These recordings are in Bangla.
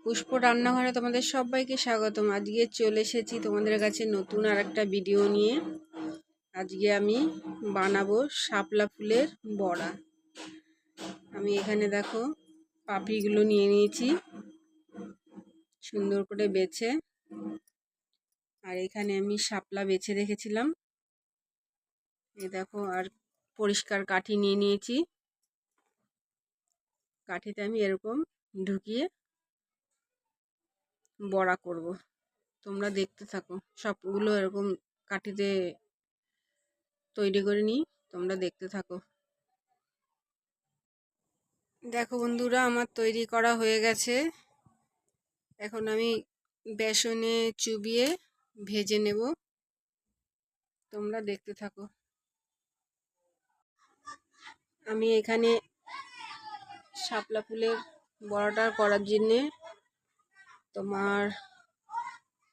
পুষ্প রান্নাঘরে তোমাদের সবাইকে স্বাগতম। আজকে চলে এসেছি তোমাদের কাছে নতুন আর একটা ভিডিও নিয়ে। আজকে আমি বানাবো শাপলা ফুলের বড়া। আমি এখানে দেখো পাপড়িগুলো নিয়ে নিয়েছি সুন্দর করে বেছে, আর এখানে আমি শাপলা বেছে রেখেছিলাম। এই দেখো, আর পরিষ্কার কাঠি নিয়ে নিয়েছি। কাঠিতে আমি এরকম ঢুকিয়ে বড়া করব। তোমরা দেখতে থাকো, সবগুলো এরকম কাঠিতে তৈরি করে নিই, তোমরা দেখতে থাকো। দেখো বন্ধুরা, আমার তৈরি করা হয়ে গেছে। এখন আমি বেসনে চুবিয়ে ভেজে নেব, তোমরা দেখতে থাকো। আমি এখানে শাপলা ফুলের বড়াটা করার জন্যে তোমার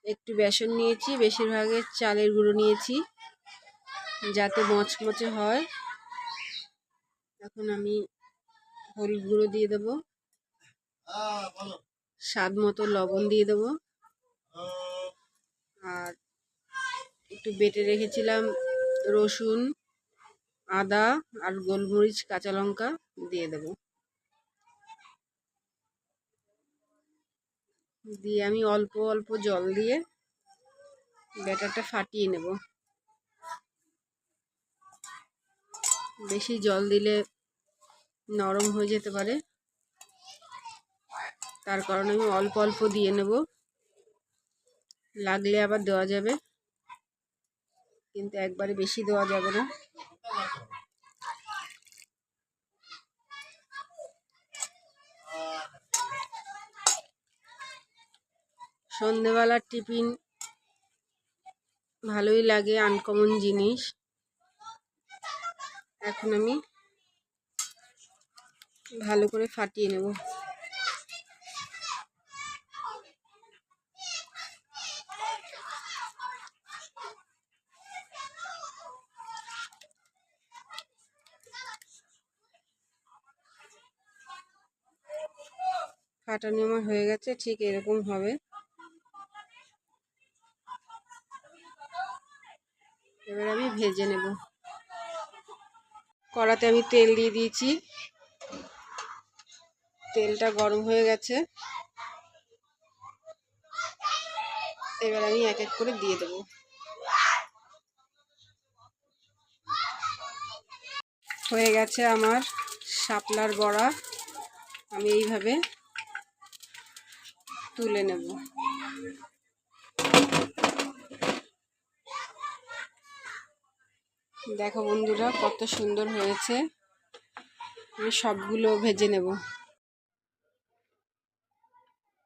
একটু বেসন নিয়েছি, বেশিরভাগে চালের গুঁড়ো নিয়েছি যাতে মচমচে হয়। এখন আমি হলুদ গুঁড়ো দিয়ে দেবো, স্বাদ মতো লবণ দিয়ে দেবো, আর একটু বেটে রেখেছিলাম রসুন, আদা আর গোলমরিচ, কাঁচা লঙ্কা দিয়ে দেবো। দিয়ে আমি অল্প অল্প জল দিয়ে ব্যাটারটা ফাটিয়ে নেব। বেশি জল দিলে নরম হয়ে যেতে পারে, তার কারণে আমি অল্প অল্প দিয়ে নেব। লাগলে আবার দেওয়া যাবে, কিন্তু একবারে বেশি দেওয়া যাবে না। সন্ধেবেলার টিফিন ভালোই লাগে, আনকমন জিনিস। এখন আমি ভালো করে ফাটিয়ে নেব। ফাটানো আমার হয়ে গেছে, ঠিক এরকম হবে। এবার আমি ভেজে নেব। কড়াতে আমি তেল দিয়ে দিয়েছি, তেলটা গরম হয়ে গেছে। এবার আমি এক এক করে দিয়ে দেব। হয়ে গেছে আমার শাপলার বড়া। আমি এইভাবে তুলে নেব। দেখো বন্ধুরা, কত সুন্দর হয়েছে। আমি সবগুলো ভেজে নেব।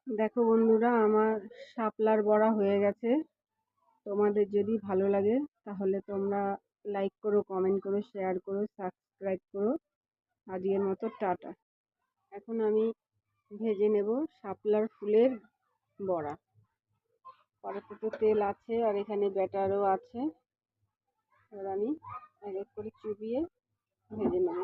দেখো বন্ধুরা, আমার শাপলার বড়া হয়ে গেছে। তোমাদের যদি ভালো লাগে তাহলে তোমরা লাইক করো, কমেন্ট করো, শেয়ার করো, সাবস্ক্রাইব করো। আজকের মতো টাটা। এখন আমি ভেজে নেব শাপলার ফুলের বড়া। কড়াতে তো তেল আছে আর এখানে ব্যাটারও আছে। এবার আমি এক এক করে চুবিয়ে ভেজে নেব।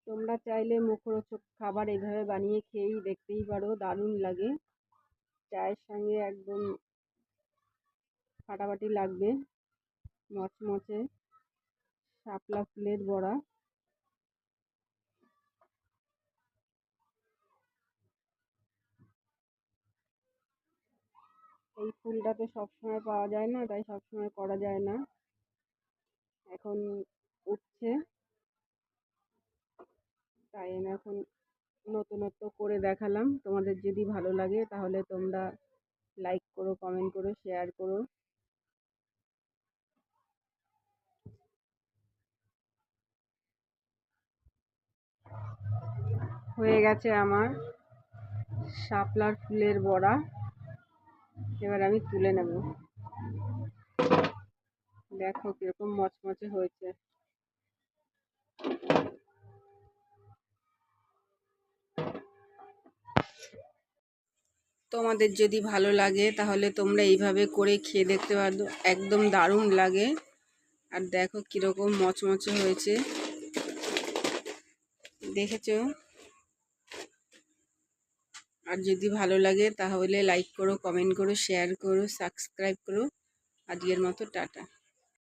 তোমরা চাইলে মুখরোচক খাবার এইভাবে বানিয়ে খেয়েই দেখতেই পারো, দারুণ লাগে। চায়ের সঙ্গে একদম ফাটাফাটি লাগবে। মচমচে শাপলা ফুলের বড়া। এই ফুলটা তো সবসময় পাওয়া যায় না, তাই সবসময় করা যায় না। এখন উঠছে, তাই আমি এখন নতুনত্ব করে দেখালাম। তোমাদের যদি ভালো লাগে তাহলে তোমরা লাইক করো, কমেন্ট করো, শেয়ার করো। হয়ে গেছে আমার শাপলার ফুলের বড়া। এবার আমি তুলে নেব। দেখো কিরকম মচমচে হয়েছে। তোমাদের যদি ভালো লাগে তাহলে তোমরা এইভাবে করে খেয়ে দেখতে পারো, একদম দারুণ লাগে। আর দেখো কিরকম মচমচে হয়েছে, দেখেছো? আর যদি ভালো লাগে তাহলে লাইক করো, কমেন্ট করো, শেয়ার করো, সাবস্ক্রাইব করো। আজকের মতো টাটা।